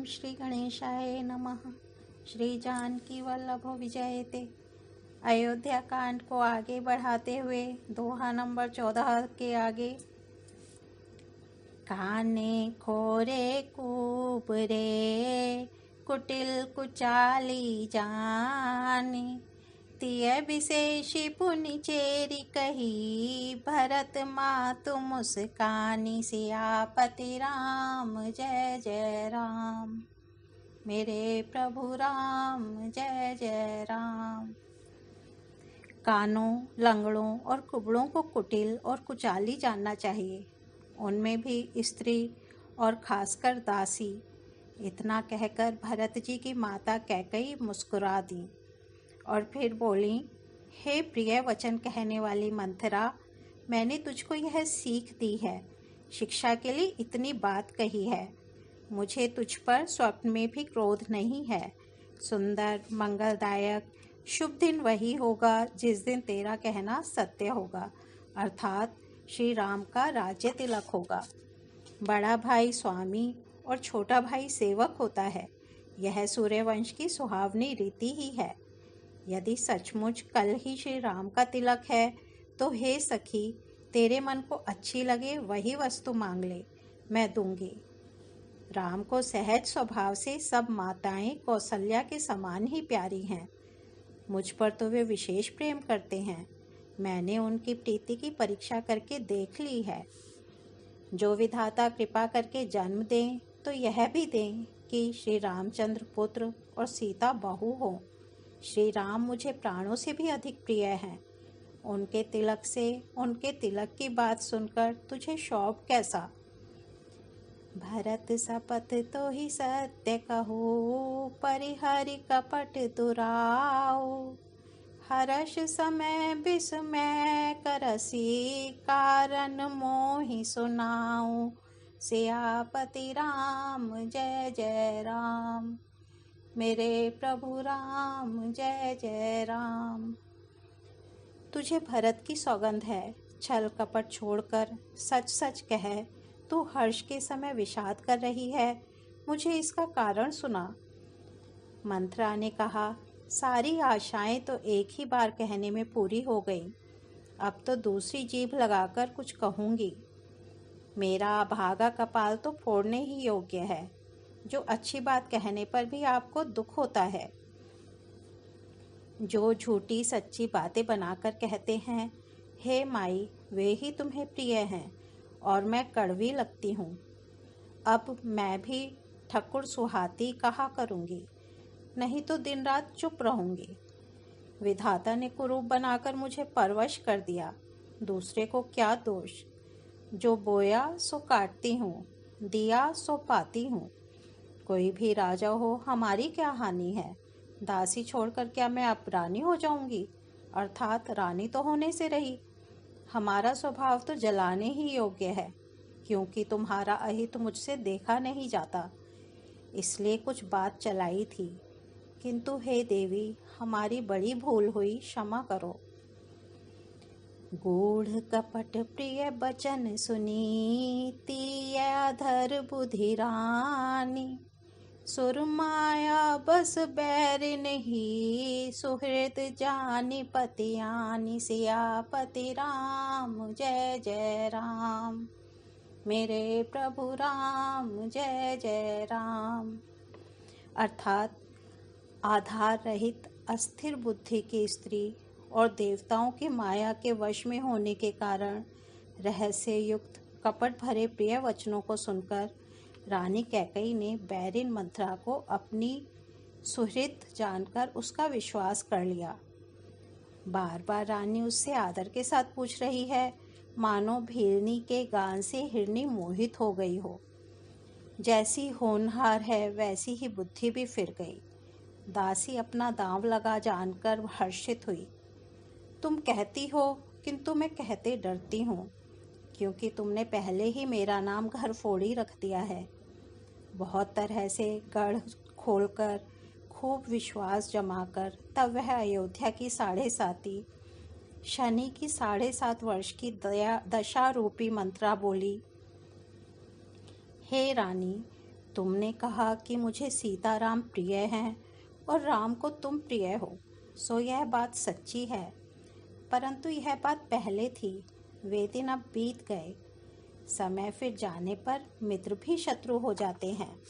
ओम श्री गणेशाय नमः। श्री जानकी वल्लभ विजयते। अयोध्या कांड को आगे बढ़ाते हुए दोहा नंबर 14 के आगे, काने खोरे कुबरे कुटिल कुचाली जाने, तिय विशेषी पुनि चेरी कही, भरत मातु मुस्कानी, सियापति राम जय जय राम। मेरे प्रभु राम जय जय राम। कानों, लंगड़ों और कुबड़ों को कुटिल और कुचाली जानना चाहिए, उनमें भी स्त्री और खासकर दासी। इतना कहकर भरत जी की माता कैकेयी मुस्कुरा दी और फिर बोली, हे प्रिय वचन कहने वाली मंथरा, मैंने तुझको यह सीख दी है, शिक्षा के लिए इतनी बात कही है। मुझे तुझ पर स्वप्न में भी क्रोध नहीं है। सुंदर, मंगलदायक, शुभ दिन वही होगा जिस दिन तेरा कहना सत्य होगा, अर्थात श्री राम का राज्य तिलक होगा। बड़ा भाई स्वामी और छोटा भाई सेवक होता है, यह सूर्यवंश की सुहावनी रीति ही है। यदि सचमुच कल ही श्री राम का तिलक है तो हे सखी, तेरे मन को अच्छी लगे वही वस्तु मांग ले, मैं दूंगी। राम को सहज स्वभाव से सब माताएं कौशल्या के समान ही प्यारी हैं। मुझ पर तो वे विशेष प्रेम करते हैं। मैंने उनकी प्रीति की परीक्षा करके देख ली है। जो विधाता कृपा करके जन्म दें तो यह भी दें कि श्री रामचंद्र पुत्र और सीता बहू हो। श्री राम मुझे प्राणों से भी अधिक प्रिय हैं। उनके तिलक से, उनके तिलक की बात सुनकर तुझे शौक कैसा? भरत सपथ तो ही सत्य कहो, परिहरि कपट दुराओ, हर्ष समय विस्मय करसी, कारण मोहि सुनाऊं, सियापति राम जय जय राम। मेरे प्रभु राम जय जय राम। तुझे भरत की सौगंध है, छल कपट छोड़कर सच सच कह, तू हर्ष के समय विषाद कर रही है, मुझे इसका कारण सुना। मंथरा ने कहा, सारी आशाएं तो एक ही बार कहने में पूरी हो गई, अब तो दूसरी जीभ लगाकर कुछ कहूंगी। मेरा भागा कपाल तो फोड़ने ही योग्य है, जो अच्छी बात कहने पर भी आपको दुख होता है। जो झूठी सच्ची बातें बनाकर कहते हैं, हे माई, वे ही तुम्हें प्रिय हैं और मैं कड़वी लगती हूँ। अब मैं भी ठकुर सुहाती कहा करूँगी, नहीं तो दिन रात चुप रहूँगी। विधाता ने कुरूप बनाकर मुझे परवश कर दिया, दूसरे को क्या दोष? जो बोया सो काटती हूँ, दिया सो पाती हूँ। कोई भी राजा हो, हमारी क्या हानि है? दासी छोड़कर क्या मैं अब रानी हो जाऊंगी? अर्थात रानी तो होने से रही। हमारा स्वभाव तो जलाने ही योग्य है, क्योंकि तुम्हारा अहित मुझसे देखा नहीं जाता, इसलिए कुछ बात चलाई थी। किंतु हे देवी, हमारी बड़ी भूल हुई, क्षमा करो। गूढ़ कपट प्रिय बचन सुनी, तिय अधर बुधि रानी, सुरमाया बस बैरिन ही, सुहृद जानि पतियानि, सियापति राम जय जय राम। मेरे प्रभु राम जय जय राम। अर्थात आधार रहित अस्थिर बुद्धि की स्त्री और देवताओं की माया के वश में होने के कारण रहस्य युक्त कपट भरे प्रिय वचनों को सुनकर रानी कैकेयी ने बैरिन मंथरा को अपनी सुहृद जानकर उसका विश्वास कर लिया। बार बार रानी उससे आदर के साथ पूछ रही है, मानो भीलनी के गान से हिरनी मोहित हो गई हो। जैसी होनहार है वैसी ही बुद्धि भी फिर गई। दासी अपना दांव लगा जानकर हर्षित हुई। तुम कहती हो, किंतु मैं कहते डरती हूँ, क्योंकि तुमने पहले ही मेरा नाम घर फोड़ी रख दिया है। बहुत तरह से गढ़ खोलकर, खूब विश्वास जमाकर तब वह अयोध्या की 7.5 शनि की 7.5 वर्ष की दशा रूपी मंत्रा बोली, हे रानी, तुमने कहा कि मुझे सीताराम प्रिय हैं और राम को तुम प्रिय हो, सो यह बात सच्ची है। परंतु यह बात पहले थी, वे दिन अब बीत गए। समय फिर जाने पर मित्र भी शत्रु हो जाते हैं।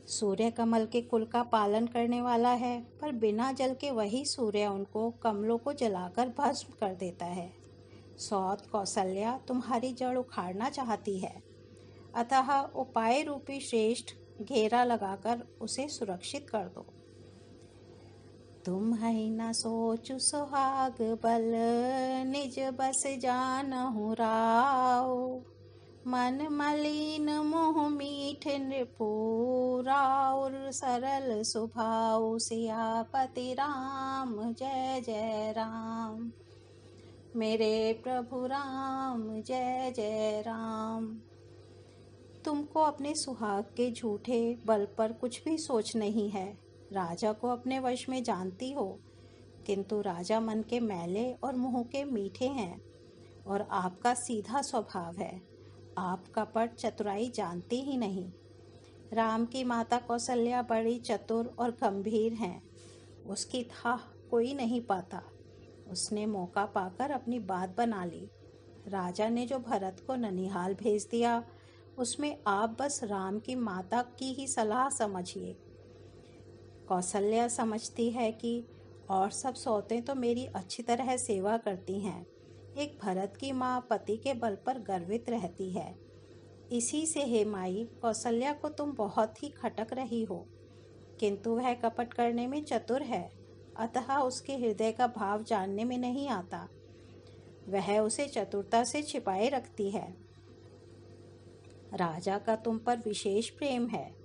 सूर्य कमल के कुल का पालन करने वाला है, पर बिना जल के वही सूर्य उनको कमलों को जलाकर भस्म कर देता है। सौत कौशल्या तुम्हारी जड़ उखाड़ना चाहती है, अतः उपाय रूपी श्रेष्ठ घेरा लगाकर उसे सुरक्षित कर दो। तुम है न सोचु सुहाग बल, निज बस जानहु राव। मन मलिन मोह मीठ नृपुराउर, सरल सुभाव सियापति राम जय जय राम। मेरे प्रभु राम जय जय राम। तुमको अपने सुहाग के झूठे बल पर कुछ भी सोच नहीं है। राजा को अपने वश में जानती हो, किंतु राजा मन के मैले और मुंह के मीठे हैं और आपका सीधा स्वभाव है। आप कपट चतुराई जानती ही नहीं। राम की माता कौशल्या बड़ी चतुर और गंभीर हैं। उसकी था कोई नहीं पाता। उसने मौका पाकर अपनी बात बना ली। राजा ने जो भरत को ननिहाल भेज दिया, उसमें आप बस राम की माता की ही सलाह समझिए। कौशल्या समझती है कि और सब सौतें तो मेरी अच्छी तरह सेवा करती हैं। एक भरत की माँ पति के बल पर गर्वित रहती है। इसी से हे माई, कौशल्या को तुम बहुत ही खटक रही हो, किंतु वह कपट करने में चतुर है, अतः उसके हृदय का भाव जानने में नहीं आता। वह उसे चतुरता से छिपाए रखती है। राजा का तुम पर विशेष प्रेम है।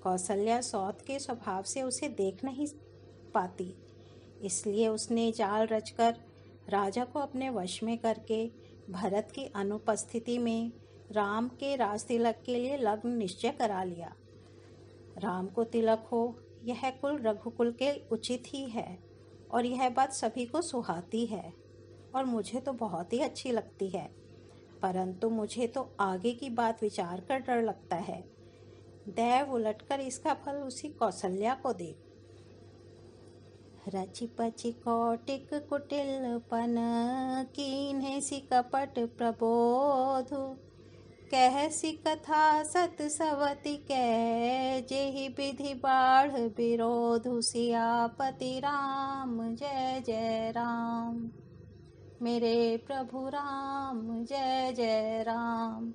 कौशल्या सौत के स्वभाव से उसे देख नहीं पाती, इसलिए उसने जाल रचकर राजा को अपने वश में करके भरत की अनुपस्थिति में राम के राज तिलक के लिए लग्न निश्चय करा लिया। राम को तिलक हो, यह कुल रघुकुल के उचित ही है और यह बात सभी को सुहाती है और मुझे तो बहुत ही अच्छी लगती है। परंतु मुझे तो आगे की बात विचार कर डर लगता है। दैव उलटकर इसका फल उसी कौशल्या को दे। रचि पचि कौटिक कुटिलपन, कीन्हे सी कपट प्रबोध। कह सी कथा सत सवति कै, जेहि विधि बाढ़ विरोध। सियापति राम जय जय राम। मेरे प्रभु राम जय जय राम।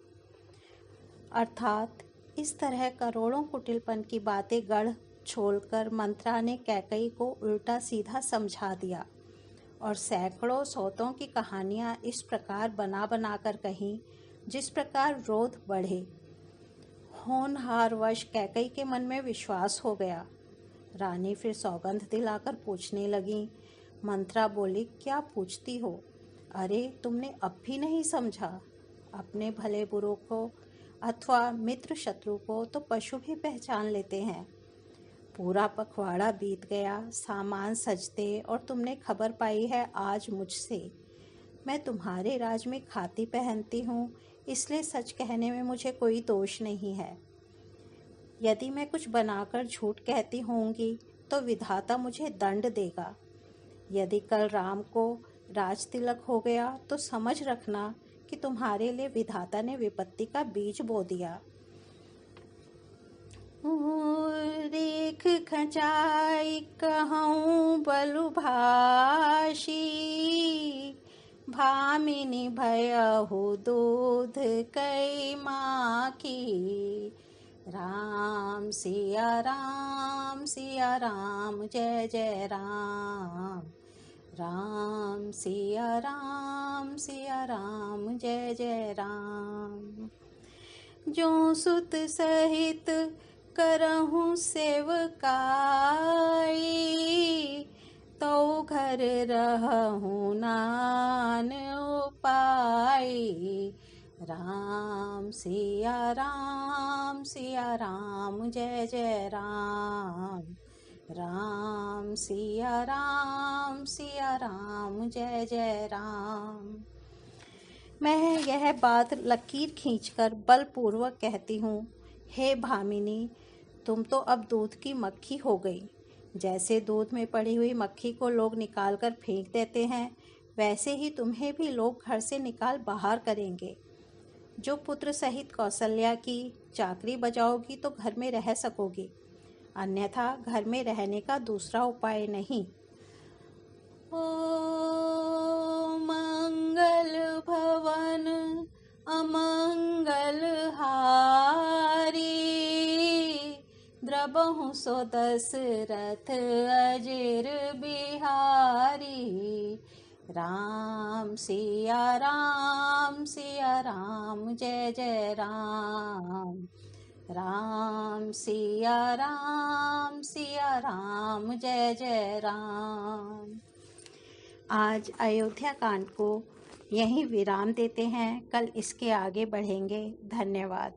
अर्थात इस तरह करोड़ों कुटिलपन की बातें गढ़ छोड़कर मंत्रा ने कैकई को उल्टा सीधा समझा दिया और सैकड़ों सौतों की कहानियां इस प्रकार बना बना कर कहीं, जिस प्रकार क्रोध बढ़े। होनहारवश कैकई के मन में विश्वास हो गया। रानी फिर सौगंध दिलाकर पूछने लगी। मंत्रा बोली, क्या पूछती हो? अरे तुमने अब भी नहीं समझा? अपने भले बुरों को अथवा मित्र शत्रु को तो पशु भी पहचान लेते हैं। पूरा पखवाड़ा बीत गया, सामान सजते और तुमने खबर पाई है आज मुझसे। मैं तुम्हारे राज में खाती पहनती हूँ, इसलिए सच कहने में मुझे कोई दोष नहीं है। यदि मैं कुछ बनाकर झूठ कहती होंगी तो विधाता मुझे दंड देगा। यदि कल राम को राज तिलक हो गया तो समझ रखना कि तुम्हारे लिए विधाता ने विपत्ति का बीज बो दिया। देख खचाई कहूँ बलु भाषी, भामिनी भयहु दूध कई माखी। राम सिया राम जय जय राम। राम सिया राम जय जय राम। जो सुत सहित करहूँ सेवकाई, तो घर रहूँ नान उपाई। राम सिया राम जय जय राम। राम सिया राम जय जय राम। मैं यह बात लकीर खींचकर बलपूर्वक कहती हूँ हे भामिनी, तुम तो अब दूध की मक्खी हो गई। जैसे दूध में पड़ी हुई मक्खी को लोग निकाल कर फेंक देते हैं, वैसे ही तुम्हें भी लोग घर से निकाल बाहर करेंगे। जो पुत्र सहित कौशल्या की चाकरी बजाओगी तो घर में रह सकोगी, अन्यथा घर में रहने का दूसरा उपाय नहीं। ओ मंगल भवन अमंगल हारी, द्रबहु सो दशरथ अजिर बिहारी। राम सिया राम जय जय राम। राम सिया राम जय जय राम। आज अयोध्या कांड को यहीं विराम देते हैं, कल इसके आगे बढ़ेंगे। धन्यवाद।